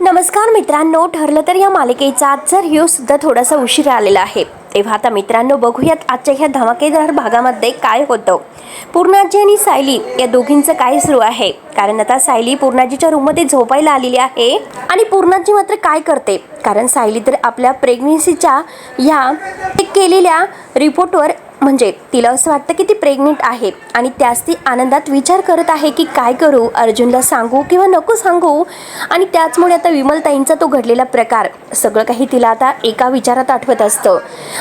नमस्कार मित्रांनो, ठरलं तर या मालिकेचा आजचा रिव्ह्यू सुद्धा थोडासा उशीर आलेला आहे. तेव्हा आता मित्रांनो बघूयात आजच्या ह्या धमाकेदार भागामध्ये काय होतं. पूर्णाजी आणि सायली या दोघींचं काय सुरू आहे. कारण आता सायली पूर्णाजीच्या रूममध्ये झोपायला आलेली आहे आणि पूर्णाजी मात्र काय करते, कारण सायली तर आपल्या प्रेग्नन्सीच्या ह्या केलेल्या रिपोर्टवर म्हणजे तिला असं वाटतं की ती प्रेग्नेंट आहे आणि त्याच ती आनंदात विचार करत आहे की काय करू, अर्जुनला सांगू किंवा नको सांगू. आणि त्याचमुळे आता विमलताईंचा तो घडलेला प्रकार सगळं काही तिला आता एका विचारात आठवत असतं.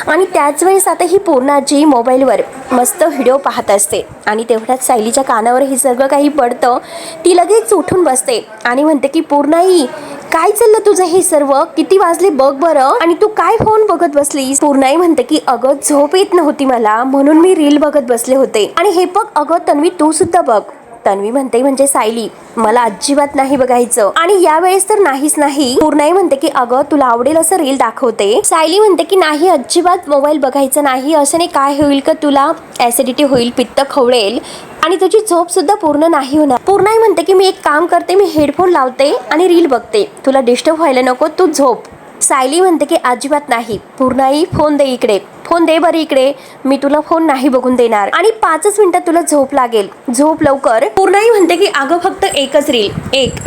आणि त्याच वेळेस आता ही पूर्णाजी मोबाईलवर मस्त व्हिडिओ पाहत असते आणि तेवढ्याच सायलीच्या कानावर हे सगळं काही पडतं. ती लगेच उठून बसते आणि म्हणते की पूर्णाई, काय चाललं तुझं हे सर्व, किती वाजले बघ बरं, आणि तू काय फोन बघत बसलीस. पूर्णाई म्हणते की अगं झोप येत नव्हती मला, म्हणून मी रील बघत बसले होते. आणि हे बघ अगं तन्वी, तू सुद्धा बघ. तन्वी म्हणते म्हणजे सायली, मला अजिबात नाही बघायचं. आणि यावेळेस तर नाहीच नाही. पूर्णाई म्हणते की अगं तुला आवडेल असं रील दाखवते. सायली म्हणते की नाही, अजिबात मोबाईल बघायचं नाही. असं नाही, काय होईल का तुला ऍसिडिटी होईल, पित्त खवळेल आणि तुझी झोप सुद्धा पूर्ण नाही होणार. पूर्णाई म्हणते की मी एक काम करते, मी हेडफोन लावते आणि रील बघते, तुला डिस्टर्ब व्हायला नको, तू झोप. सायली म्हणते की अजिबात नाही. पूर्णाई, फोन दे इकडे, फोन दे बरं इकडे, मी तुला फोन नाही बघून देणार आणि 5 मिनिटात तुला झोप लागेल, झोप लवकर. पूर्णाई म्हणते की अगं फक्त एकच रील,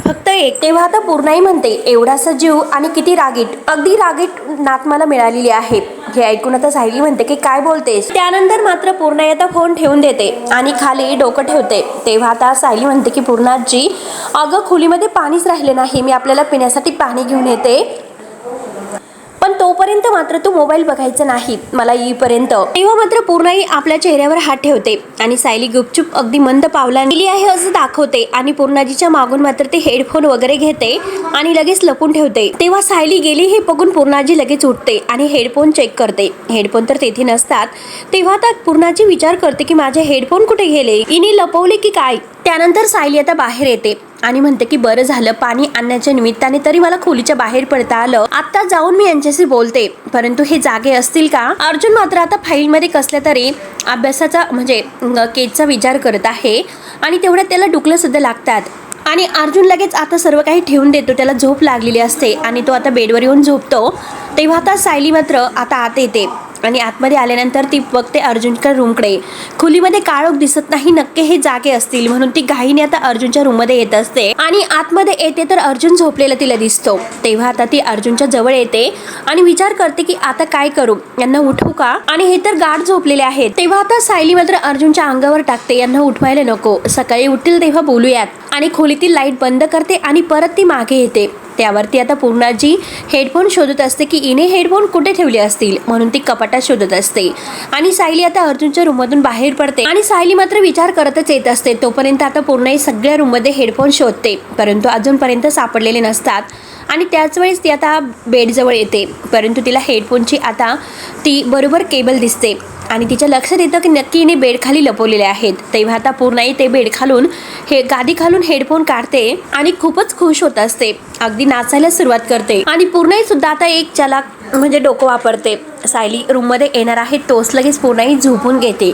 फक्त एक. तेव्हा आता पूर्णाई म्हणते एवढासा जीव आणि किती रागीट, अगदी रागीट नात मला मिळालेली आहे. हे ऐकून आता सायली म्हणते की काय बोलतेस. त्यानंतर मात्र पूर्णाई आता फोन ठेवून देते आणि खाली डोकं ठेवते. तेव्हा आता सायली म्हणते की पूर्णाजी, अगं खोलीमध्ये पाणीच राहिले नाही, मी आपल्याला पिण्यासाठी पाणी घेऊन येते, पण तोपर्यंत मात्र तू मोबाईल बघायचा नाही मला येईपर्यंत. तेव्हा मात्र पूर्णाई आपल्या चेहऱ्यावर हात ठेवते आणि सायली गुपचूप अगदी मंद पावलांनी गेली आहे असं दाखवते आणि पूर्णाजीच्या मागून मात्र ते हेडफोन वगैरे घेते आणि लगेच लपून ठेवते. तेव्हा सायली गेली हे बघून पूर्णाजी लगेच उठते आणि हेडफोन चेक करते. हेडफोन तर तेथे नसतात. तेव्हा आता पूर्णाजी विचार करते की माझे हेडफोन कुठे गेले, इनी लपवले की काय. त्यानंतर सायली आता बाहेर येते आणि म्हणते की बरं झालं पाणी आणण्याच्या निमित्ताने तरी मला खोलीच्या बाहेर पडता आलं. आता जाऊन मी यांच्याशी बोलते, परंतु हे जागे असतील का. अर्जुन मात्र आता फाईलमध्ये कसल्या तरी अभ्यासाचा म्हणजे केसचा विचार करत आहे आणि तेवढ्यात त्याला डुकलं सुद्धा लागतात. आणि अर्जुन लगेच आता सर्व काही ठेवून देतो, त्याला झोप लागलेली असते आणि तो आता बेडवर येऊन झोपतो. तेव्हा आता सायली मात्र आता आत येते आणि आतमध्ये आल्यानंतर ती बघते अर्जुनच्या रूमकडे. खोलीमध्ये काळोख दिसत नाही, नक्की हे जागे असतील म्हणून ती घाईने आता अर्जुनच्या रूममध्ये येत असते आणि आतमध्ये येते तर अर्जुन झोपलेला तिला दिसतो. तेव्हा आता ती अर्जुनच्या जवळ येते आणि विचार करते की आता काय करू, यांना उठवू का, आणि हे तर गाढ झोपलेले आहेत. तेव्हा आता सायली मात्र अर्जुनच्या अंगावर टाकते, यांना उठवायला नको, सकाळी उठतील तेव्हा बोलूयात, आणि खोलीतील लाईट बंद करते आणि परत ती मागे येते. त्यावरती आता पूर्णाजी हेडफोन शोधत असते की इने हेडफोन कुठे ठेवले असतील, म्हणून ती कपाटात शोधत असते. आणि सायली आता अर्जुनच्या रूममधून बाहेर पडते आणि सायली मात्र विचार करतच येत असते. तोपर्यंत आता पूर्णाई सगळ्या रूममध्ये हेडफोन शोधते, परंतु अजूनपर्यंत सापडलेले नसतात. आणि त्याच वेळेस ती आता बेडजवळ येते, परंतु तिला हेडफोनची आता ती बरोबर केबल दिसते आणि तिच्या लक्षात येतं की नक्की हिने बेड खाली लपवलेले आहेत. तेव्हा आता पूर्णाई ते बेड खालून गादी खालून हेडफोन काढते आणि खूपच खुश होत असते, अगदी नाचायला सुरुवात करते. आणि पूर्णाई सुद्धा आता एक चालाक म्हणजे डोकं वापरते. सायली रूममध्ये येणार आहे तोच लगेच पूर्णाई झोपून घेते.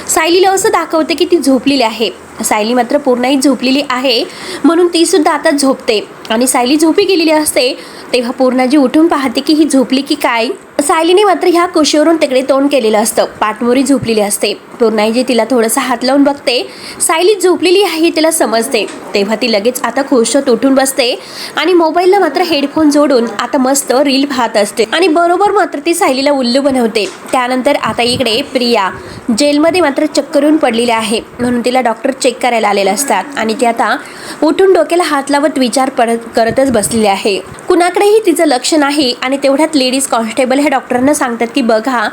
सायलीला असं दाखवते की ती झोपलेली आहे. सायली मात्र पूर्णाई झोपलेली आहे म्हणून ती सुद्धा आता झोपते आणि सायली झोपी गेलेली असते. तेव्हा पूर्णाजी उठून पाहते की ही झोपली की काय. सायलीने मात्र ह्या कुशीवरून तिकडे तोंड केलेलं असतं, पाठमोरी झोपलेली असते. पूर्णाईजी तिला थोडंसं हात लावून बघते, सायली झोपलेली आहे तिला समजते. तेव्हा ती लगेच आता खुश होत उठून बसते आणि मोबाईलला मात्र हेडफोन जोडून आता मस्त रील पाहत असते आणि बरोबर मात्र ती सायलीला उल्लू बनवते. त्यानंतर आता इकडे प्रिया जेलमध्ये मात्र चक्कर येऊन पडलेली आहे म्हणून तिला डॉक्टर चेक करायला आलेले असतात आणि ती आता उठून डोक्याला हात लावत विचार करतच बसलेली आहे. कुणाकडेही तिचं लक्ष नाही आणि तेवढ्यात लेडीज कॉन्स्टेबल ह्या डॉक्टरांना सांगतात की बघा,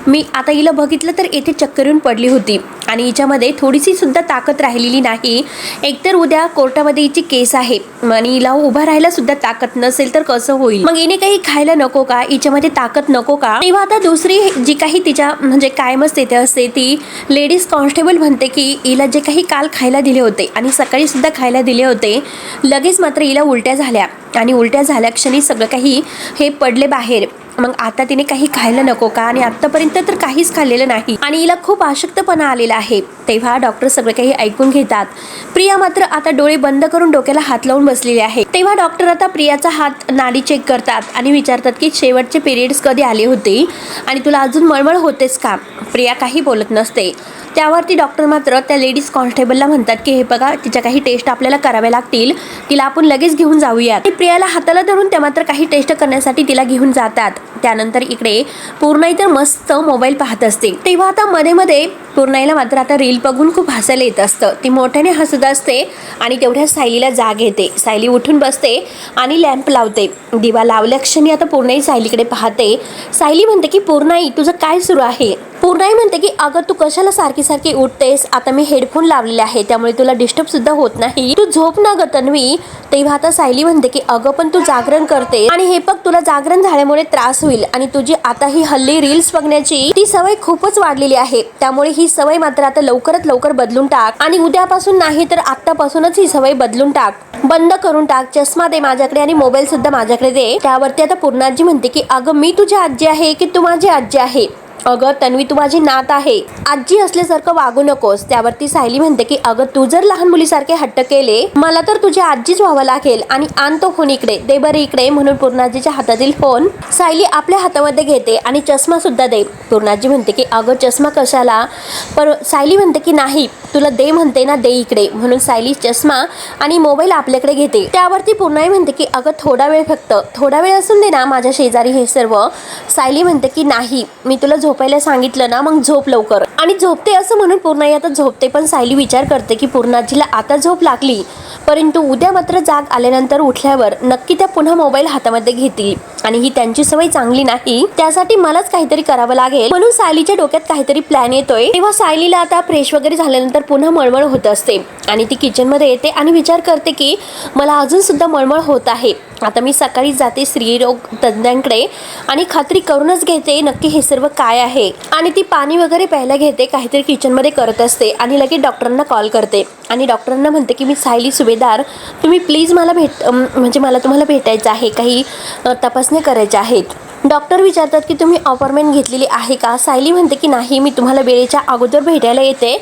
मी आता हिला बघितलं तर येथे चक्कर येऊन पडली होती आणि हिच्यामध्ये थोडीशी सुद्धा ताकद राहिलेली नाही. एकतर उद्या कोर्टामध्ये हिची केस आहे आणि हिला उभा राहायला सुद्धा ताकद नसेल तर कसं होईल, मग हिने काही खायला नको का, हिच्यामध्ये ताकद नको का. तेव्हा आता दुसरी जी काही तिच्या म्हणजे कायमच तिथे असते ती लेडीज कॉन्स्टेबल म्हणते की हिला जे काही काल खायला दिले होते आणि सकाळी सुद्धा खायला दिले होते, लगेच मात्र हिला उलट्या झाल्या आणि उलट्या झाल्या क्षणी सगळं काही हे पडले बाहेर मग आता तिने काही खायला नको का? आणि आतापर्यंत तर काहीच खाल्लेलं नाही आणि हिला खूप अशक्तपणा आलेला आहे. तेव्हा डॉक्टर सगळे काही ऐकून घेतात. प्रिया मात्र आता डोळे बंद करून डोक्याला हात लावून बसलेली आहे. तेव्हा डॉक्टर आता प्रियाचा हात नाडी चेक करतात आणि विचारतात की शेवटचे पिरियड्स कधी आले होते आणि तुला अजून मळमळ होतेस का? प्रिया काही बोलत नसते. त्यावरती डॉक्टर मात्र त्या लेडीज कॉन्स्टेबलला म्हणतात की हे बघा, तिच्या काही टेस्ट आपल्याला कराव्या लागतील, तिला आपण लगेच घेऊन जाऊयात. प्रियाला हाताला धरून त्या मात्र काही टेस्ट करण्यासाठी तिला घेऊन जातात. त्यानंतर इकडे पूर्णाई तर मस्त मोबाईल पाहत असते. तेव्हा आता मध्ये मध्ये पूर्णाईला मात्र आता रील बघून खूप हसायला येत असतं. ती मोठ्याने हसत असते आणि तेवढ्या सायलीला जाग येते. सायली उठून बसते आणि लॅम्प लावते. दिवा लावल्या क्षणी आता पूर्णाई सायलीकडे पाहते. सायली म्हणते की पूर्णाई, तुझं काय सुरू आहे? पूर्णाई म्हणते की अगं तू कशाला सारखी सारखी उठतेस? आता मी हेडफोन लावलेले आहे त्यामुळे तुला डिस्टर्ब सुद्धा होत नाही, तू झोप ना ग तन्वी. तेव्हा आता सायली म्हणते की अगं पण तू जागरण करते आणि हे बघ, तुला जागरण झाल्यामुळे त्रास होईल आणि तुझी आता ही हल्ली रील्स बघण्याची ती सवय खूपच वाढलेली आहे. त्यामुळे ही सवय मात्र आता लवकरात लवकर बदलून टाक आणि उद्यापासून नाही तर आतापासूनच ही सवय बदलून टाक, बंद करून टाक. चष्मा दे माझ्याकडे आणि मोबाईल सुद्धा माझ्याकडे दे. त्यावरती आता पूर्णाजी म्हणते की अगं मी तुझी आजी आहे की तू माझी आजी आहे? अगं तन्वी, तू माझी नात आहे, आजी असल्यासारखं वागू नकोस. त्यावरती सायली म्हणते की अगं तू जर लहान मुलीसारखे हट्ट केले मला तर तुझी आजीच व्हावं लागेल आणि आण तो फोन इकडे, दे बरं इकडे. म्हणून पूर्णाजीच्या हातातील फोन सायली आपल्या हातामध्ये घेते आणि चष्मा सुद्धा दे. पूर्णाजी म्हणते की अगं चष्मा कशाला? पण सायली म्हणते की नाही, तुला दे म्हणते ना, दे इकडे. म्हणून सायली चष्मा आणि मोबाईल आपल्याकडे घेते. त्यावरती पूर्णाई म्हणते की अगं थोडा वेळ, फक्त थोडा वेळ असून दे ना माझ्या शेजारी हे सर्व. सायली म्हणते की नाही, मी तुला झोपायला सांगितलं ना, मग झोप लवकर. आणि झोपते असं म्हणून पूर्णाई आता झोपते. पण सायली विचार करते की पूर्णाजीला आता झोप लागली परंतु उद्या मात्र जाग आल्यानंतर उठल्यावर नक्की त्या पुन्हा मोबाईल हातामध्ये घेतील आणि ही त्यांची सवय चांगली नाही. त्यासाठी मलाच काहीतरी करावं लागेल. म्हणून सायलीच्या डोक्यात काहीतरी प्लॅन येतोय. तेव्हा सायलीला आता फ्रेश वगैरे झाल्यानंतर पुन्हा मळमळ होत असते आणि ती किचन मध्ये येते आणि विचार करते की मला अजून सुद्धा मळमळ होत आहे. आता मी सकाळी जाते स्त्रीरोग तज्ज्ञांकडे आणि खात्री करूनच घेते नक्की हे सर्व काय आहे. आणि ती पाणी वगैरे प्यायला घेते, काहीतरी किचन मध्ये करत असते आणि लगेच डॉक्टरांना कॉल करते आणि डॉक्टरांना म्हणते की मी सायली सुभेदार, तुम्ही प्लीज मला म्हणजे मला तुम्हाला भेटायचं आहे, काही तपासण्या करायच्या आहेत. डॉक्टर विचारतात की तुम्ही अपॉइंटमेंट घेतलेली आहे का? सायली म्हणते की नाही, मी तुम्हाला वेळेच्या अगोदर भेटायला येते.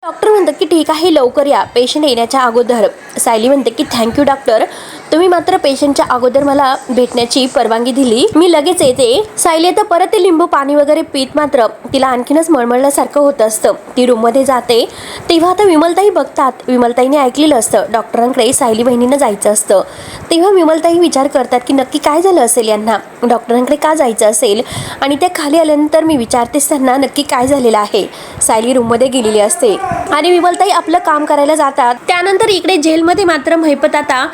डॉक्टर म्हणतात की ठीक आहे, लवकर या, पेशंट येण्याच्या अगोदर. सायली म्हणते की थँक्यू डॉक्टर, तुम्ही मात्र पेशंटच्या अगोदर मला भेटण्याची परवानगी दिली, मी लगेच येते. सायली आता परत ते लिंबू पाणी वगैरे पीत मात्र तिला आणखीनच मळमळल्यासारखं होत असतं. ती रूममध्ये जाते. तेव्हा आता विमलताई बघतात. विमलताईने ऐकलेलं असतं डॉक्टरांकडे सायली बहिणीनं जायचं असतं. तेव्हा विमलताई विचार करतात की नक्की काय झालं असेल यांना, डॉक्टरांकडे का जायचं असेल. आणि त्या खाली आल्यानंतर मी विचारतेस त्यांना नक्की काय झालेलं आहे. सायली रूममध्ये गेलेली असते आणि विमलताई आपलं काम करायला जातात. त्यानंतर इकडे जेलमध्ये मात्र महिपत आता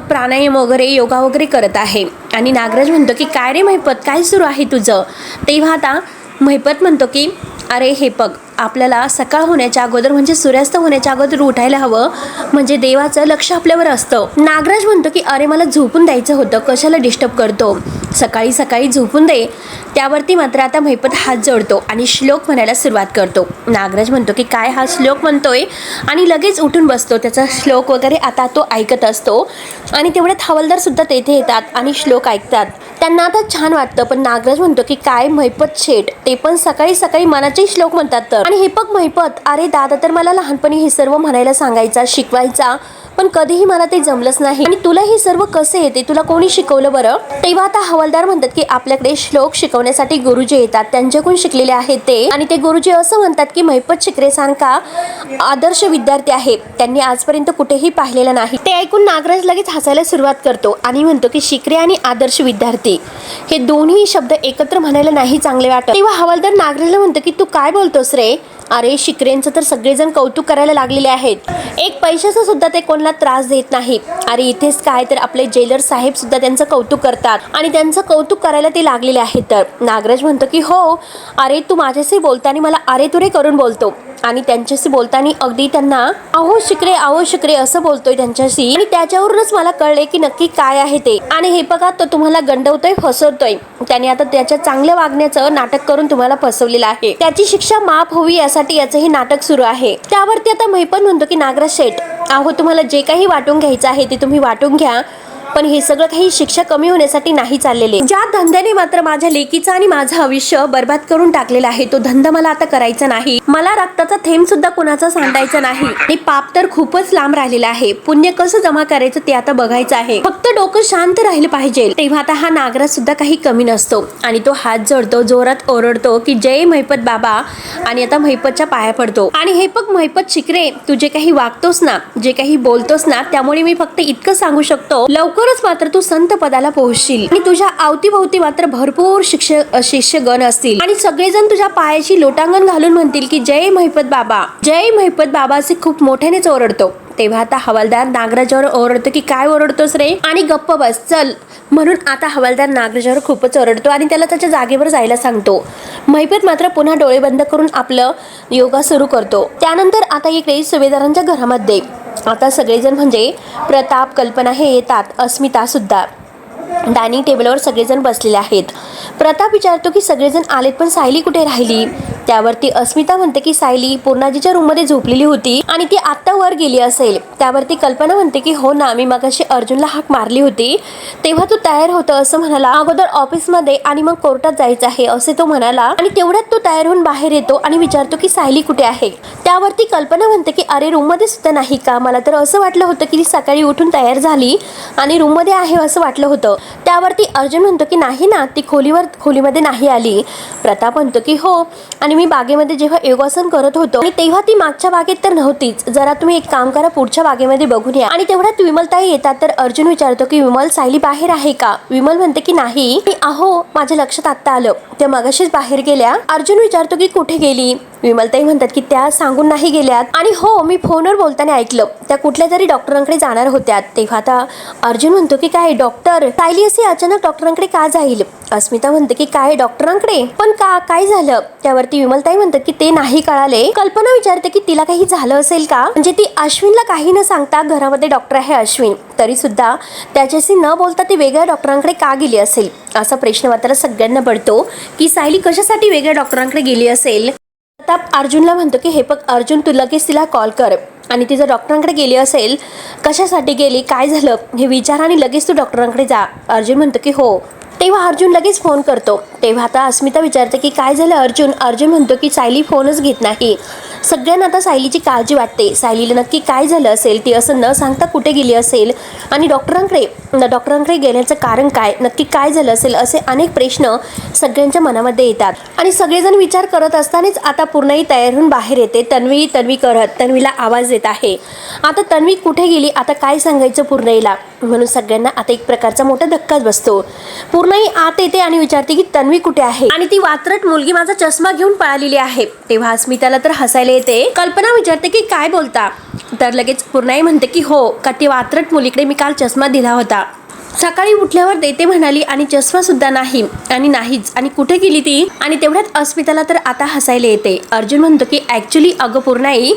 प्राणायाम वगैरे योगा वगैरे करत आहे आणि नागराज म्हणतो की काय रे महिपत, काय सुरू आहे तुझं? तेव्हा आता महिपत म्हणतो की अरे हे बघ, आपल्याला सकाळ होण्याच्या अगोदर म्हणजे सूर्यास्त होण्याच्या अगोदर उठायला हवं, म्हणजे देवाचं लक्ष आपल्यावर असतं. नागराज म्हणतो की अरे मला झोपून द्यायचं होतं, कशाला डिस्टर्ब करतो, सकाळी सकाळी झोपून दे. त्यावरती मात्र आता महिपत हात जोडतो आणि श्लोक म्हणायला सुरुवात करतो. नागराज म्हणतो की काय हा श्लोक म्हणतोय आणि लगेच उठून बसतो. त्याचा श्लोक वगैरे आता तो ऐकत असतो आणि तेवढ्यात हवालदार सुद्धा तेथे येतात आणि श्लोक ऐकतात. त्यांना आता छान वाटतं. पण नागराज म्हणतो की काय महिपत शेठ, ते पण सकाळी सकाळी मनाचे श्लोक म्हणतात तर. आणि हे बघ महिपत, अरे दादा तर मला लहानपणी हे सर्व म्हणायला सांगायचा, शिकवायचा, पण कधीही मला ते जमलंच नाही. आणि तुला हे सर्व कसे येते, तुला कोणी शिकवलं बरं? तेव्हा आता हवालदार म्हणतात की आपल्याकडे श्लोक शिकवण्यासाठी गुरुजी येतात, त्यांच्याकडून शिकलेले आहेत ते. आणि ते गुरुजी असं म्हणतात की महिपत शिकरेसारखा आदर्श विद्यार्थी आहे, त्यांनी आजपर्यंत कुठेही पाहिलेलं नाही. ते ऐकून नागराज लगेच हसायला सुरुवात करतो आणि म्हणतो की शिकरे आणि आदर्श विद्यार्थी हे दोन्ही शब्द एकत्र म्हणायला नाही चांगले वाटत. तेव्हा हवालदार नागराजला म्हणतो की तू काय बोलतोस रे? अरे शिकरेंचं तर सगळेजण कौतुक करायला लागलेले आहेत, एक पैशाचा सुद्धा ते कोणाला त्रास देत नाही. अरे इथेच काय तर आपले जेलर साहेब सुद्धा त्यांचं कौतुक करतात आणि त्यांचं कौतुक करायला ते लागलेले आहेत. तर नागराज म्हणतो की हो, अरे तू माझ्याशी बोलताना मला अरे तुरे करून बोलतो आणि त्यांच्याशी बोलताना अगदी त्यांना अहो शिकरे असं बोलतोय त्यांच्याशी. आणि त्याच्यावरूनच मला कळले की नक्की काय आहे ते. आणि हे बघा, तो तुम्हाला गंडवतोय, फसवतोय. त्याने आता त्याच्या चांगल्या वागण्याचं नाटक करून तुम्हाला फसवलेलं आहे, त्याची शिक्षा माफ होवी यासाठी याचं हे नाटक सुरू आहे. त्यावरती आता महिपत म्हणतो की नागराज शेठ, अहो तुम्हाला जे काही वाटून घ्यायचं आहे ते तुम्ही वाटून घ्या, पण हे सगळं काही शिक्षा कमी होण्यासाठी नाही चाललेले. ज्या धंद्याने मात्र माझ्या लेकीचं आणि माझं आयुष्य बर्बाद करून टाकलेलं आहे तो धंदा मला आता करायचा नाही. मला रक्ताचा थेंब सुद्धा कुणाचा सांडायचा नाही. आणि पाप तर खूपच लांब राहिलेलं आहे. पुण्य कसं जमा करायचं ते आता बघायचं आहे. फक्त डोकं शांत राहिलं पाहिजे. तेव्हा आता हा नागराज सुद्धा काही कमी नसतो आणि तो हात जोडतो, जोरात ओरडतो की जय महिपत बाबा, आणि आता महिपतच्या पाया पडतो. आणि हे बघ महिपत शिकरे, तू जे काही वागतोस ना, जे काही बोलतोस ना, त्यामुळे मी फक्त इतकं सांगू शकतो, लवकरच मात्र तू संत पदाला पोहोचशील आणि तुझ्या अवतीभोवती मात्र भरपूर शिष्यगण असतील आणि सगळेजण तुझ्या पायाची लोटांगण घालून म्हणतील की जय महिपत बाबा, जय महिपत बाबा असे खूप मोठ्यानेच ओरडतो. तेव्हा आता हवालदार नागराजावर ओरडतो की काय ओरडतोस रे, आणि गप्प बस चल. म्हणून आता हवालदार नागराजावर खूपच ओरडतो आणि त्याला त्याच्या जागेवर जायला सांगतो. महिपत मात्र पुन्हा डोळे बंद करून आपलं योगा सुरू करतो. त्यानंतर आता इकडे सुभेदारांच्या घरामध्ये आता सगळेजण म्हणजे प्रताप, कल्पना हे येतात, अस्मिता सुद्धा. डायनिंग टेबलवर सगळेजण बसलेले आहेत. प्रताप विचारतो की सगळेजण आलेत पण सायली कुठे राहिली. त्यावरती अस्मिता म्हणते की सायली पूर्णाजीच्या रूममध्ये झोपलेली होती आणि ती आत्ता वर गेली असेल. त्यावरती कल्पना म्हणते की हो ना, मी मगाशी अर्जुनला हाक मारली होती तेव्हा तो तयार होता असं म्हणाला. अगोदर ऑफिसमध्ये आणि मग कोर्टात जायचं आहे असे तो म्हणाला आणि तेवढ्यात तो तयार होऊन बाहेर येतो आणि विचारतो की सायली कुठे आहे. त्यावरती कल्पना म्हणते की अरे रूममध्ये सुद्धा नाही का, मला तर असं वाटलं होतं की ती सकाळी उठून तयार झाली आणि रूममध्ये आहे असं वाटलं होतं. त्यावरती अर्जुन म्हणतो की नाही ना, ती खोलीमध्ये नाही आली. प्रताप म्हणतो की हो, आणि मी बागेमध्ये जेव्हा योगासन करत होतो आणि तेव्हा ती मागच्या बागेत तर नव्हतीच. जरा तुम्ही एक काम करा, पुढच्या बागेमध्ये बघून या. आणि तेवढ्यात विमलताई येतात. तर अर्जुन विचारतो की विमल, सायली बाहेर आहे का. विमल म्हणते की नाही, अहो माझ्या लक्षात आत्ता आलं, त्या मगाशीच बाहेर गेल्या. अर्जुन विचारतो की कुठे गेली. विमलताई म्हणतात की त्या सांगून नाही गेल्यात, आणि हो मी फोनवर बोलताना ऐकलं त्या कुठल्या तरी डॉक्टरांकडे जाणार होत्या. तेव्हा आता अर्जुन म्हणतो की काय डॉक्टर, सायली असे अचानक डॉक्टरांकडे का जाईल. अस्मिता म्हणते की काय डॉक्टरांकडे, पण का, काय झालं. त्यावरती विमलताई म्हणतात की ते नाही कळाले. कल्पना विचारते की तिला काही झालं असेल का, म्हणजे ती अश्विनला काही न सांगता, घरामध्ये डॉक्टर आहे अश्विन, तरी सुद्धा त्याच्याशी न बोलता ती वेगळ्या डॉक्टरांकडे का गेली असेल असा प्रश्न मात्र सगळ्यांना पडतो की सायली कशासाठी वेगळ्या डॉक्टरांकडे गेली असेल. प्रताप अर्जुनला म्हणतो की हे बघ अर्जुन, तू लगेच तिला कॉल कर आणि ती जर डॉक्टरांकडे गेली असेल, कशासाठी गेली, काय झालं हे विचार आणि लगेच तू डॉक्टरांकडे जा. अर्जुन म्हणतो की हो. तेव्हा अर्जुन लगेच फोन करतो. तेव्हा आता अस्मिता विचारते की काय झालं अर्जुन. अर्जुन म्हणतो की सायली फोनच घेत नाही. सगळ्यांना आता सायलीची काळजी वाटते. सायलीला नक्की काय झालं असेल, ती असं न सांगता कुठे गेली असेल आणि डॉक्टरांकडे गेल्याचं कारण काय, नक्की काय झालं असेल, असे अनेक प्रश्न सगळ्यांच्या मनामध्ये येतात. आणि सगळेजण विचार करत असतानाच आता पूर्णाई तयार होऊन बाहेर येते. तन्वी करत तन्वीला आवाज येत आहे. आता तन्वी कुठे गेली, आता काय सांगायचं पूर्णाईला, म्हणून सगळ्यांना आता एक प्रकारचा मोठा धक्काच बसतो. पूर्णाई आत येते आणि विचारते की तन्वी कुठे आहे, आणि ती वात्रट मुलगी माझा चष्मा घेऊन पळालेली आहे. तेव्हा अस्मिताला तर हसायला येते. कल्पना विचारते की काय बोलता. तर लगेच पूर्णाई म्हणते की हो, का ती वात्रट मुलीकडे मी काल चष्मा दिला होता, सकाळी उठल्यावर देते म्हणाली आणि चष्मा सुद्धा नाही, आणि नाहीच, आणि कुठे गेली ती. आणि तेवढ्यात अस्मिताला तर आता हसायला येते. अर्जुन म्हणतो की ऍक्च्युली अगं पूर्णाई,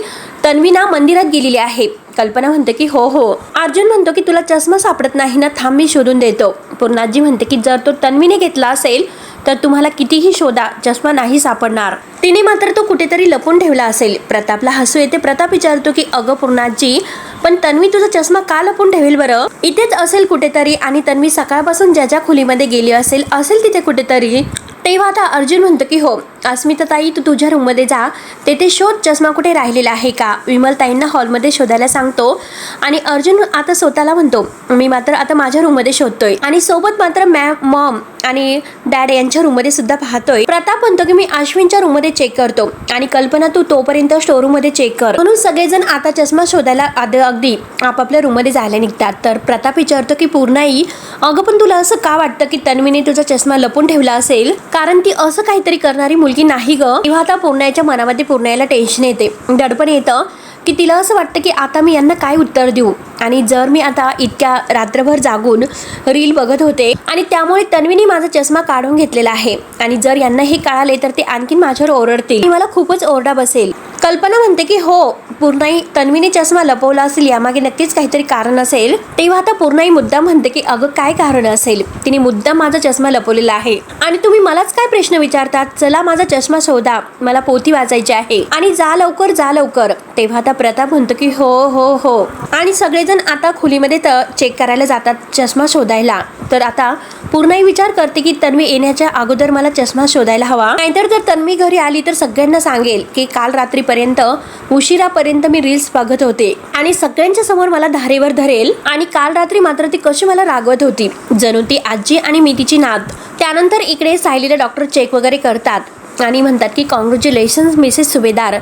तन्वी ना मंदिरात गेलेली आहे. कल्पना म्हणते की हो. अर्जुन म्हणतो की तुला चष्मा सापडत नाही ना, थांब मी शोधून देतो. पूर्णाजी म्हणते की जर तो तन्वीने घेतला असेल तर तुम्हाला कितीही शोधा, चष्मा नाही सापडणार, तिने मात्र तो कुठेतरी लपून ठेवला असेल. प्रतापला हसू येते. प्रताप विचारतो की अगं पूर्णाजी, पण तन्वी तुझा चष्मा का लपून ठेवेल बरं, इथेच असेल कुठेतरी, आणि तन्वी सकाळपासून ज्या खोलीमध्ये गेली असेल तिथे कुठेतरी. तेव्हा आता अर्जुन म्हणतो की हो, अस्मिता ताई तू तुझ्या रूममध्ये जा, तेथे शोध चष्मा कुठे राहिलेला आहे का. विमलताईंना हॉलमध्ये शोधायला सांगतो आणि अर्जुन आता स्वतःला म्हणतो मी मात्र आता माझ्या रूममध्ये शोधतोय, आणि सोबत मात्र मॉम आणि डॅड यांच्या रूममध्ये सुद्धा पाहतोय. प्रताप म्हणतो की मी अश्विनच्या रूममध्ये चेक करतो, आणि कल्पना तू तोपर्यंत स्टोर मध्ये चेक कर. म्हणून सगळेजण आता चष्मा शोधायला अगदी आपापल्या रूममध्ये जायला निघतात. तर प्रताप विचारतो की पूर्णाई, अगं पण तुला असं का वाटतं की तन्वीने तुझा चष्मा लपून ठेवला असेल, कारण ती असं काहीतरी करणारी मुलगी नाही ग. तेव्हा आता पूर्णाईच्या मनामध्ये पूर्णाईला टेन्शन येते, दडपण येतं की तिला असं वाटतं की आता मी यांना काय उत्तर देऊ, आणि जर मी आता इतक्या रात्रभर जागून रील बघत होते आणि त्यामुळे तन्वीने माझा चष्मा काढून घेतलेला आहे, आणि जर यांना हे कळाले तर ते आणखीन माझ्यावर ओरडतील, मला खूपच ओरडा बसेल. कल्पना म्हणते की हो, पूर्णाई तन्वीने चष्मा लपवला असेल यामागे नक्कीच काहीतरी कारण असेल. तेव्हा आता पूर्णाई मुद्दाम म्हणते की अगं काय कारण असेल, तिने मुद्दाम माझा चष्मा लपवलेला आहे आणि तुम्ही मलाच काय प्रश्न विचारतात. चला माझा चष्मा शोधा, मला पोथी वाचायची आहे आणि जा लवकर जा लवकर. तेव्हा आता प्रताप म्हणतो की हो हो हो आणि सगळेजण आता खोलीमध्ये चेक करायला जातात चष्मा शोधायला. तर आता पूर्णाई विचार करते की तन्वी येण्याच्या अगोदर मला चष्मा शोधायला हवा, नाहीतर जर तन्वी घरी आली तर सगळ्यांना सांगेल की काल रात्रीपर्यंत उशिरापर्यंत मी रील्स बघत होते आणि सगळ्यांच्या समोर मला धारेवर धरेल आणि काल रात्री मात्र ती कशी मला रागवत होती, जणू ती आजी आणि मी तिची नात. त्यानंतर इकडे सायलीला डॉक्टर चेक वगैरे करतात आणि म्हणतात की कॉंग्रॅच्युलेशन्स मिसेस सुभेदार,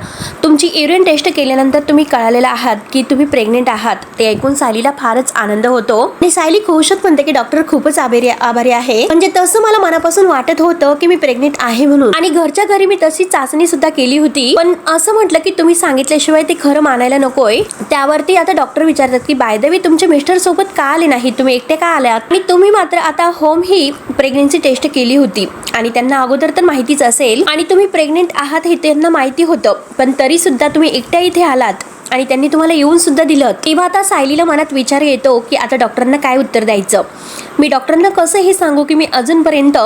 तुमची युरिन टेस्ट केल्यानंतर तुम्ही कळालेला आहात की तुम्ही प्रेग्नेंट आहात. ते ऐकून सायलीला फारच आनंद होतो आणि सायली खुशच म्हणते की डॉक्टर खूपच आभारी आहे, म्हणजे तसं मला मनापासून वाटत होतं की मी प्रेग्नेंट आहे म्हणून आणि घरच्या घरी मी तशी चाचणी सुद्धा केली होती, पण असं म्हटलं की तुम्ही सांगितल्याशिवाय ते खरं मानायला नकोय. त्यावरती आता डॉक्टर विचारतात की बाय द वे तुमचे मिस्टर सोबत का आले नाही, तुम्ही एकटे का आल्यात आणि तुम्ही मात्र आता होम ही प्रेग्नेन्सी टेस्ट केली होती आणि त्यांना अगोदर तर माहितीच असेल आणि तुम्ही प्रेग्नेंट आहात हे त्यांना माहिती होतं, पण तरी सुद्धा तुम्ही एकट्या इथे आलात आणि त्यांनी तुम्हाला येऊन सुद्धा दिलं. तेव्हा आता सायलीला मनात विचार येतो की आता डॉक्टरांना काय उत्तर द्यायचं. मी डॉक्टरांना कसं हे सांगू की मी अजूनपर्यंत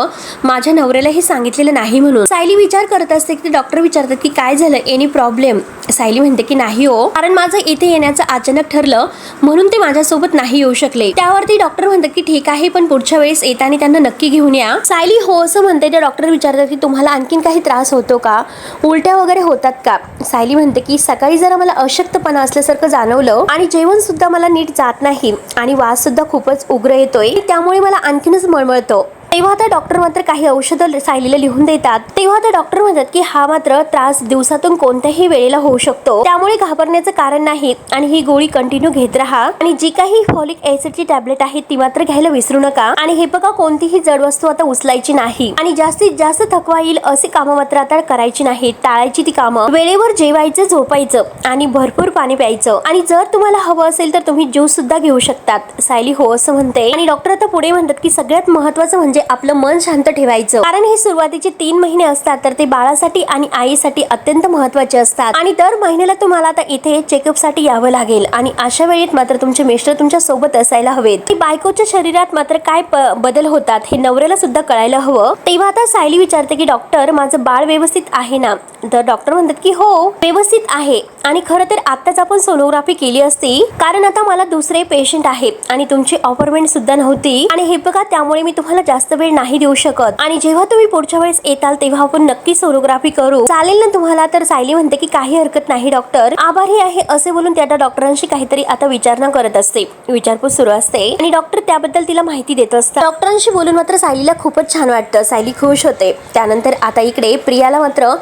माझ्या नवऱ्याला हे सांगितलेलं नाही म्हणून. सायली विचार करत असते की डॉक्टर विचारतात की काय झालं, एनी प्रॉब्लेम. सायली म्हणते की नाही हो, कारण माझं इथे येण्याचं अचानक ठरलं म्हणून ते माझ्यासोबत नाही येऊ शकले. त्यावरती डॉक्टर म्हणतात की ठीक आहे, पण पुढच्या वेळेस येताना त्यांना नक्की घेऊन या. सायली हो असं म्हणते. ते डॉक्टर विचारतात की तुम्हाला आणखीन काही त्रास होतो का, उलट्या वगैरे होतात का. सायली म्हणते की सकाळी जरा मला अशक्तपणा असल्यासारखं जाणवलं आणि जेवण सुद्धा मला नीट जात नाही आणि वास सुद्धा खूपच उग्र येतोय, त्यामुळे मला आणखीनच मळमळतो. तेव्हा आता डॉक्टर मात्र काही औषधं सायलीला लिहून देतात. तेव्हा आता डॉक्टर म्हणतात की हा मात्र त्रास दिवसातून कोणत्याही वेळेला होऊ शकतो, त्यामुळे घाबरण्याचं कारण नाही आणि ही गोळी कंटिन्यू घेत राहा आणि जी काही फॉलिक ऍसिडची टॅबलेट आहे ती मात्र घ्यायला विसरू नका. आणि हे बघा, कोणतीही जड वस्तू आता उचलायची नाही आणि जास्तीत जास्त थकवा येईल असे कामं मात्र आता करायची नाही, टाळायची ती कामं. वेळेवर जेवायचं, झोपायचं आणि भरपूर पाणी प्यायचं आणि जर तुम्हाला हवं असेल तर तुम्ही ज्यूस सुद्धा घेऊ शकतात. सायली हो असं म्हणते आणि डॉक्टर आता पुढे म्हणतात की सगळ्यात महत्त्वाचं म्हणजे आपलं मन शांत ठेवायचं, कारण हे सुरुवातीचे 3 महिने असतात तर ते बाळासाठी आणि आईसाठी अत्यंत महत्त्वाचे असतात आणि दर महिन्याला तुम्हाला आता इथे चेकअप साठी यावं लागेल आणि अशा वेळेत मात्र तुमचे मिस्टर तुमच्या सोबत असायला हवेत. बायकोच्या शरीरात मात्र काय बदल होतात हे नवऱ्याला सुद्धा कळायला हवं. तेव्हा आता सायली विचारते की डॉक्टर माझं बाळ व्यवस्थित आहे ना. तर डॉक्टर म्हणतात की हो व्यवस्थित आहे आणि खरं तर आत्ताच आपण सोनोग्राफी केली असती, कारण आता मला दुसरे पेशंट आहे आणि तुमची अपॉइंटमेंट सुद्धा नव्हती आणि हे बघा त्यामुळे मी तुम्हाला जास्त वेळ नाही देऊ शकत आणि जेव्हा तुम्ही पुढच्या वेळेस येताल तेव्हा आपण नक्की सोनोग्राफी करू, चालेल ना तुम्हाला. तर सायली म्हणते की काही हरकत नाही डॉक्टर, आभारी आहे असे बोलून त्या डॉक्टरांशी काहीतरी आता विचारणा करत असते, विचारपूस सुरू असते आणि डॉक्टर त्याबद्दल तिला माहिती देत असतात. डॉक्टरांशी बोलून मात्र सायलीला खूपच छान वाटतं, सायली खुश होते. त्यानंतर आता इकडे प्रियाला मात्र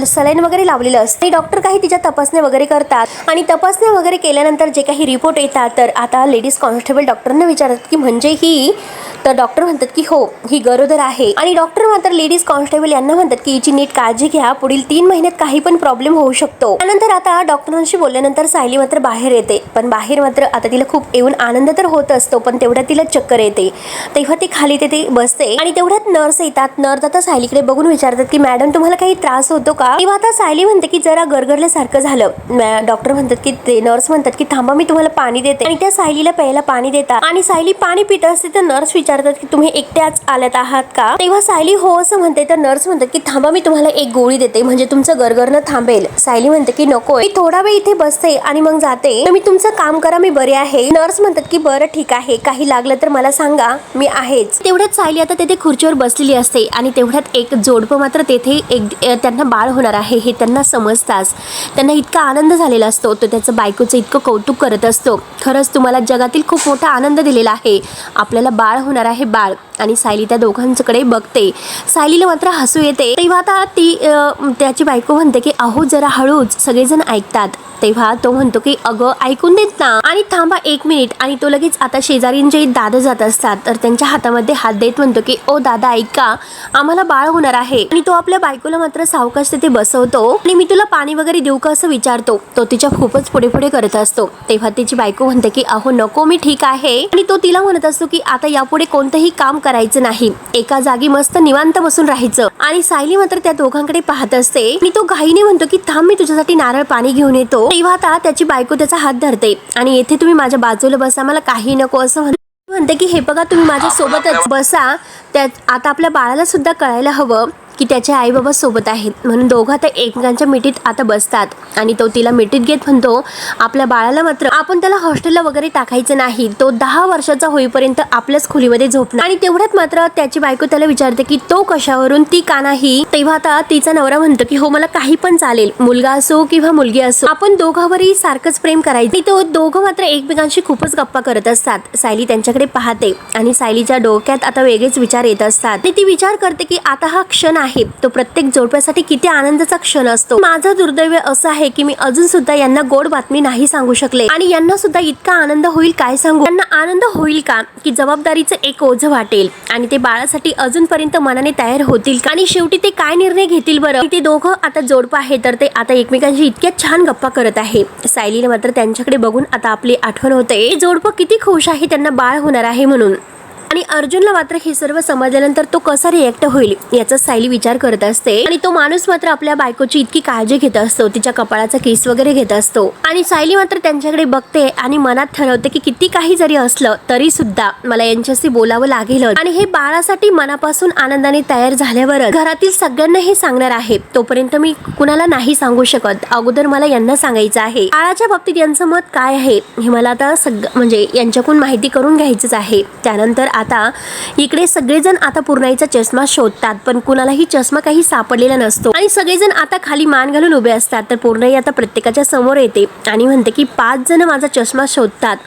सलाईन वगैरे लावलेलं असते. डॉक्टर काही तिच्या तपासण्या वगैरे करतात आणि तपासण्या वगैरे केल्यानंतर जे काही रिपोर्ट येतात तर आता लेडीज कॉन्स्टेबल डॉक्टरांना विचारतात की म्हणजे ही, तर डॉक्टर म्हणतात की हो ही गरोदर आहे आणि डॉक्टर मात्र लेडीज कॉन्स्टेबल यांना म्हणतात की हिची नीट काळजी घ्या, पुढील 3 महिन्यात काही पण प्रॉब्लेम होऊ शकतो. त्यानंतर आता डॉक्टरांशी बोलल्यानंतर सायली मात्र बाहेर येते, पण बाहेर मात्र आता तिला खूप येऊन आनंद तर होत असतो पण तेवढ्यात तिला चक्कर येते. तेव्हा ती खाली तिथे बसते आणि तेवढ्यात नर्स येतात. नर्स आता सायलीकडे बघून विचारतात की मॅडम तुम्हाला काही त्रास होतो का. तेव्हा आता सायली म्हणते की जरा गरगरल्यासारखं झालं. डॉक्टर म्हणतात की ते नर्स म्हणतात की थांबा मी तुम्हाला पाणी देते आणि त्या सायलीला प्यायला पाणी देतात आणि सायली पाणी पित असते. तर नर्स विचारतात की तुम्ही एकट्याच आल्यात आहात का. तेव्हा सायली हो असं म्हणते. तर नर्स म्हणतात की थांबा मी तुम्हाला एक गोळी देते म्हणजे तुमचं गरगरणं थांबेल. सायली म्हणते की नको, मी थोडा वेळ इथे बसते आणि मग जाते, तुम्ही तुमचं काम करा, मी बरे आहे. नर्स म्हणतात की बरं ठीक आहे, काही लागलं तर मला सांगा, मी आहेच. तेवढ्यात सायली आता तिथे खुर्चीवर बसलेली असते आणि तेवढ्यात एक जोडपं मात्र तेथे त्यांना बाळ होणार आहे हे त्यांना समजताच त्यांना इतका आनंद झालेला असतो. तो त्याचं बायकोचं इतकं कौतुक करत असतो. खरंच तुम्हाला जगातील खूप मोठा आनंद दिलेला आहे, आपल्याला बाळ होणार आहे बाळ. आणि सायली त्या दोघांकडे बघते. सायलीला मात्र हसू येते. तेव्हा आता ती त्याची बायको म्हणते की अहो जरा हळूच, सगळेजण ऐकतात. तेव्हा तो म्हणतो की अगं ऐकून देत ना आणि थांबा 1 मिनिट. आणि तो लगेच आता शेजारींचे दादा जात असतात तर त्यांच्या हातामध्ये हात देत म्हणतो की ओ दादा ऐका, आम्हाला बाळ होणार आहे. आणि तो आपल्या बायकोला मात्र सावकाश वेळेस तिथे बसवतो आणि मी तुला पाणी वगैरे देऊ का असं विचारतो. तो तिच्या खूपच पुढे पुढे करत असतो. तेव्हा तिची बायको म्हणते की अहो नको, मी ठीक आहे. आणि तो तिला म्हणत असतो की आता यापुढे कोणतंही काम करायचं नाही, एका जागी मस्त निवांत बसून राहायचं. आणि सायली मात्र त्या दोघांकडे पाहत असते आणि तो घाईने म्हणतो की थांब, मी तुझ्यासाठी नारळ पाणी घेऊन येतो. तेव्हा आता त्याची बायको त्याचा हात धरते आणि येथे तुम्ही माझ्या बाजूला बसा, मला काही नको असं म्हणते की हे बघा, तुम्ही माझ्या सोबतच बसा. त्यात आता आपल्या बाळाला सुद्धा कळायला हवं की त्याचे आई बाबा सोबत आहेत, म्हणून दोघं आता एकमेकांच्या मिठीत आता बसतात. आणि तो तिला मिठीत घेत म्हणतो आपल्या बाळाला मात्र आपण त्याला हॉस्टेलला वगैरे टाकायचं नाही, तो 10 वर्षाचा होईपर्यंत आपल्याच खोलीमध्ये झोपणार. आणि तेवढ्यात मात्र त्याची बायको त्याला विचारते की तो कशावरून, ती का नाही. तेव्हा आता तिचा नवरा म्हणतो की हो मला काही पण चालेल, मुलगा असो किंवा मुलगी असो, आपण दोघांवरही सारखंच प्रेम करायचं. तो दोघं मात्र एकमेकांशी खूपच गप्पा करत असतात. सायली त्यांच्याकडे पाहते आणि सायलीच्या डोक्यात आता वेगळेच विचार येत असतात. ती विचार करते की आता हा क्षण आहे तो प्रत्येक जोडप्यासाठी किती आनंदाचा क्षण असतो. माझं दुर्दैव असं आहे की मी अजून सुद्धा यांना गोड बातमी नाही सांगू शकले आणि यांना सुद्धा इतका आनंद होईल काय सांगू. त्यांना आनंद होईल का की जबाबदारीचं एक ओझं वाटेल आणि ते बाळासाठी अजूनपर्यंत मनाने तयार होतील का. आणि शेवटी ते काय निर्णय घेतील बरं. ते दोघं आता जोडपं आहे तर ते आता एकमेकांशी इतक्या छान गप्पा करत आहे. सायलीने मात्र त्यांच्याकडे बघून आता आपली आठवण होते जोडपं किती खुश आहे त्यांना बाळ होणार आहे म्हणून. आणि अर्जुनला मात्र हे सर्व समजल्यानंतर तो कसा रिएक्ट होईल याचा सायली विचार करत असते. आणि तो माणूस मात्र आपल्या बायकोची इतकी काळजी घेत असतो, तिच्या कपाळाचा केस वगैरे घेत असतो. आणि सायली मात्र त्यांच्याकडे बघते आणि मनात ठरवते की किती काही जरी असलं तरी सुद्धा मला यांच्याशी बोलावं लागेल. आणि हे बाळासाठी मनापासून आनंदाने तयार झाल्यावर घरातील सगळ्यांना हे सांगणार आहे. तोपर्यंत मी कुणाला नाही सांगू शकत, अगोदर मला यांना सांगायचं आहे. बाळाच्या बाबतीत यांचं मत काय आहे हे मला आता म्हणजे यांच्याकडून माहिती करून घ्यायचंच आहे. त्यानंतर आता इकडे सगळेजण आता पूर्णाईचा चष्मा शोधतात, पण कुणालाही चष्मा काही सापडलेला नसतो. आणि सगळेजण आता खाली मान घालून उभे असतात. तर पूर्णाई आता प्रत्येकाच्या समोर येते आणि म्हणते की 5 जण माझा चष्मा शोधतात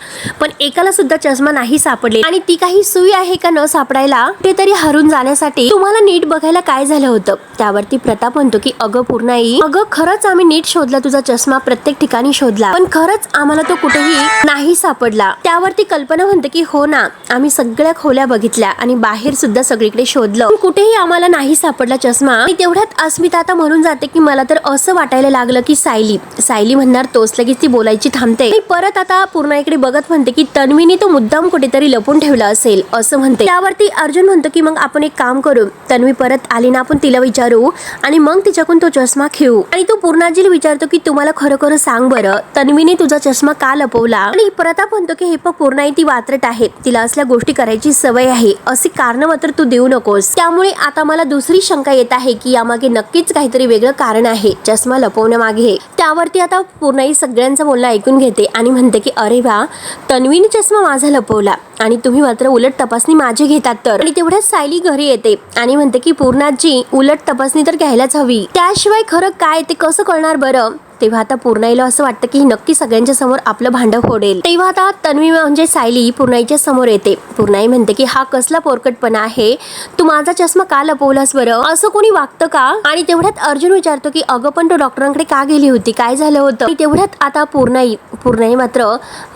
पण एकाला सुद्धा चष्मा नाही सापडले. आणि ती काही सुई आहे का न सापडायला, ते तरी हरून जाण्यासाठी तुम्हाला नीट बघायला काय झालं होतं. त्यावरती प्रताप म्हणतो की अगं पूर्णाई, अगं खरंच आम्ही नीट शोधला तुझा चष्मा, प्रत्येक ठिकाणी शोधला, पण खरंच आम्हाला तो कुठेही नाही सापडला. त्यावरती कल्पना म्हणते की हो ना, आम्ही सगळ्या खोल्या बघितल्या आणि बाहेर सुद्धा सगळीकडे शोधलं, कुठेही आम्हाला नाही सापडला चष्मा. आणि तेवढ्यात अस्मिता आता म्हणून जाते की मला तर असं वाटायला लागलं की सायली म्हणणार तोच लगेच ती बोलायची थांबते. आणि परत आता पूर्णाईकडे बघत म्हणते की तन्वीने तो मुद्दाम कुठेतरी लपून ठेवला असेल असं म्हणते. त्यावरती अर्जुन म्हणतो की मग आपण एक काम करू, तन्वी परत आली ना आपण तिला विचारू आणि मग तिच्याकडून तो चष्मा घेऊ. आणि तो पूर्णाजीला विचारतो की तुम्हाला खरं सांग बरं, तन्वीने तुझा चष्मा का लपवला. आणि प्रताप म्हणतो की हे पूर्णाई ती वात्रट आहे, तिला असल्या गोष्टी करायची सवय आहे, अशी कारण मात्र तू देऊ नकोस. त्यामुळे आता मला दुसरी शंका येत आहे की यामागे नक्कीच काहीतरी वेगळं कारण आहे चष्मा लपवण्यामागे. त्यावरती आता पूर्णाई सगळ्यांचं बोलणं ऐकून घेते आणि म्हणते की अरे वा, तन्वीने चष्मा माझा लपवला आणि तुम्ही मात्र उलट तपासणी माझी घेतात तर. आणि तेवढ्याच सायली घरी येते आणि म्हणते की पूर्णाजी उलट तपासणी तर घ्यायलाच हवी, त्याशिवाय खरं काय ते कसं कळणार बरं. तेव्हा आता पूर्णाईला असं वाटतं की नक्की सगळ्यांच्या समोर आपलं भांडं फोडेल. तेव्हा आता तन्वी म्हणजे सायली पूर्णाईच्या समोर येते. पूर्णाई म्हणते की हा कसला पोरकटपणा आहे, तू माझा चष्मा का लपवलास बरं, असं कोणी वागतं का. आणि तेवढ्यात अर्जुन विचारतो की अगं पण तो डॉक्टरांकडे का गेली होती, काय झालं होतं. आणि तेवढ्यात आता पूर्णाई मात्र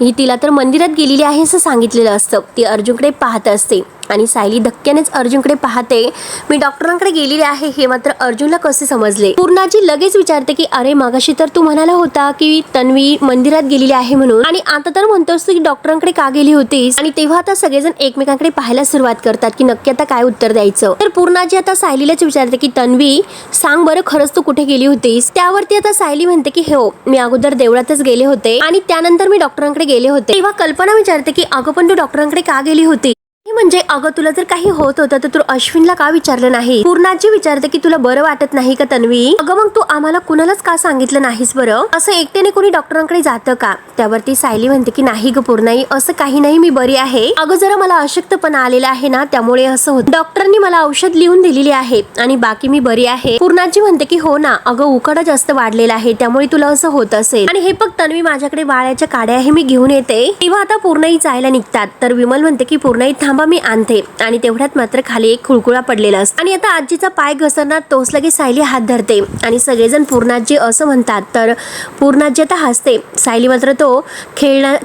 ही तिला तर मंदिरात गेलेली आहे असं सांगितलेलं असतं. ती अर्जुनकडे पाहत असते आणि सायली धक्क्यानेच अर्जुनकडे पाहते. मी डॉक्टरांकडे गेलेले आहे हे मात्र अर्जुनला कसे समजले. पूर्णाजी लगेच विचारते की अरे मगाशी तर तू म्हणाला होता की तन्वी मंदिरात गेलेली आहे म्हणून, आणि आता तर म्हणतोस की डॉक्टरांकडे का गेली होतीस. आणि तेव्हा आता सगळेजण एकमेकांकडे पाहायला सुरुवात करतात की नक्की आता काय उत्तर द्यायचं. तर पूर्णाजी आता सायलीलाच विचारते की तन्वी सांग बरं, खरंच तू कुठे गेली होतीस. त्यावरती आता सायली म्हणते की हो, मी अगोदर देवळातच गेले होते आणि त्यानंतर मी डॉक्टरांकडे गेले होते. तेव्हा कल्पना विचारते की अगं पण तू डॉक्टरांकडे का गेली होती. म्हणजे अगं तुला जर काही होत होतं तर तू अश्विनला का विचारलं नाही. पूर्णाजी विचारते की तुला बरं वाटत नाही का तन्वी, अगं मग तू आम्हाला कुणालाच का सांगितलं नाहीस बरं, असं एकट्याने कोणी डॉक्टरांकडे जातं का. त्यावरती सायली म्हणते की नाही ग पूर्णाई, असं काही नाही, मी बरी आहे. अगं जरा मला अशक्तपणा आलेला आहे ना त्यामुळे असं होतं, डॉक्टरांनी मला औषध लिहून दिलेली आहे आणि बाकी मी बरी आहे. पूर्णाजी म्हणते की हो ना अगं, उकाडा जास्त वाढलेला आहे त्यामुळे तुला असं होत असेल. आणि हे बघ तन्वी माझ्याकडे वाळ्याच्या काड्या आहे, मी घेऊन येते. तेव्हा आता पूर्णाई जायला निघतात तर विमल म्हणते की पूर्णाई थांब, थांबा मी आणते. आणि तेवढ्यात मात्र खाली एक खुळखुळा पडलेला असतो आणि आता आजीचा पाय घसरणार तोच लगेच सायली हात धरते आणि सगळेजण पूर्णाजी असं म्हणतात. तर पूर्णाजी आता हसते. सायली मात्र तो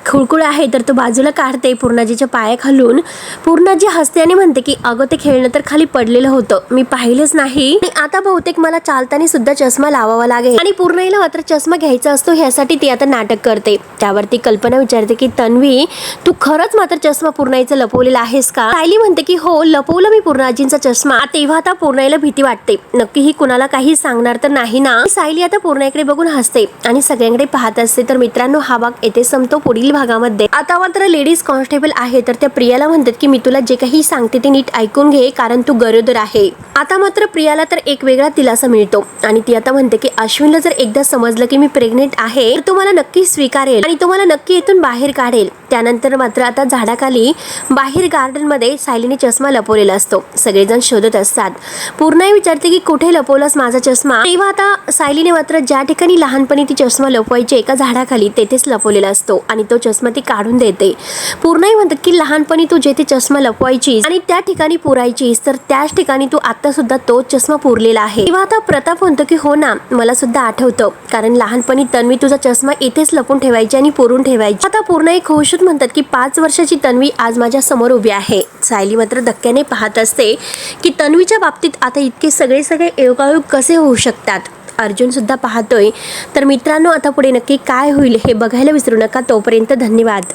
खुळखुळा आहे तर तो बाजूला काढते पूर्णाजीच्या पायाखालून. पूर्णाजी हसते आणि म्हणते की अगं ते खेळणं तर खाली पडलेलं होतं, मी पाहिलंच नाही आणि आता बहुतेक मला चालताना सुद्धा चष्मा लावावा लागेल. आणि पूर्णाईला मात्र चष्मा घ्यायचा असतो, ह्यासाठी ती आता नाटक करते. त्यावरती कल्पना विचारते की तन्वी, तू खरंच मात्र चष्मा पूर्णाईचा लपवलेला आहेस का? सायली म्हणते की हो, लपवलं मी पूर्णाजींचा चष्मा. तेव्हा आता पूर्णाईला भीती वाटते, नक्की ही कुणाला काही सांगणार तर नाही ना. सायली आता पूर्णाईकडे बघून हसते आणि सगळ्यांकडे पाहत असते. तर मित्रांनो, हा भाग येथे संपतो. पुढील भागामध्ये आता मात्र लेडीज कॉन्स्टेबल आहे तर त्या प्रियाला म्हणतात की मी तुला जे काही सांगते ते नीट ऐकून घे, कारण तू गरोदर आहे. आता मात्र प्रियाला तर एक वेगळा दिलासा मिळतो आणि ती आता म्हणते की अश्विनला जर एकदा समजलं की मी प्रेग्नेंट आहे तर तो मला नक्की स्वीकारेल आणि तो मला नक्की इथून बाहेर काढेल. त्यानंतर मात्र आता झाडाखाली बाहेर गार्डन मध्ये सायलीने चष्मा लपवलेला असतो. सगळेजण शोधत असतात. पूर्णाई विचारते की कुठे लपवलास माझा चष्मा? तेव्हा आता सायलीने मात्र ज्या ठिकाणी लहानपणी ती चष्मा लपवायची एका झाडाखाली तेथेच लपवलेला असतो आणि तो चष्मा ती काढून देते. पूर्णाई म्हणतात की लहानपणी तू जेथे चष्मा लपवायचीस आणि त्या ठिकाणी पुरायचीस तर त्याच ठिकाणी तू आता सुद्धा तोच चष्मा पुरलेला आहे. तेव्हा आता प्रताप म्हणतो की हो ना, मला सुद्धा आठवतं, कारण लहानपणी तन्वी तुझा चष्मा इथेच लपून ठेवायची आणि पुरून ठेवायची. आता पूर्णाई खुश म्हणतात की 5 वर्षाची तन्वी आज माझ्या समोर उभी आहे. सायली मात्र धक्क्याने पाहत असते की तन्वीच्या बाबतीत आता इतके सगळे योगायोग कसे होऊ शकतात. अर्जुन सुद्धा पाहतोय. तर मित्रांनो, आता पुढे नक्की काय होईल हे बघायला विसरू नका. तोपर्यंत धन्यवाद.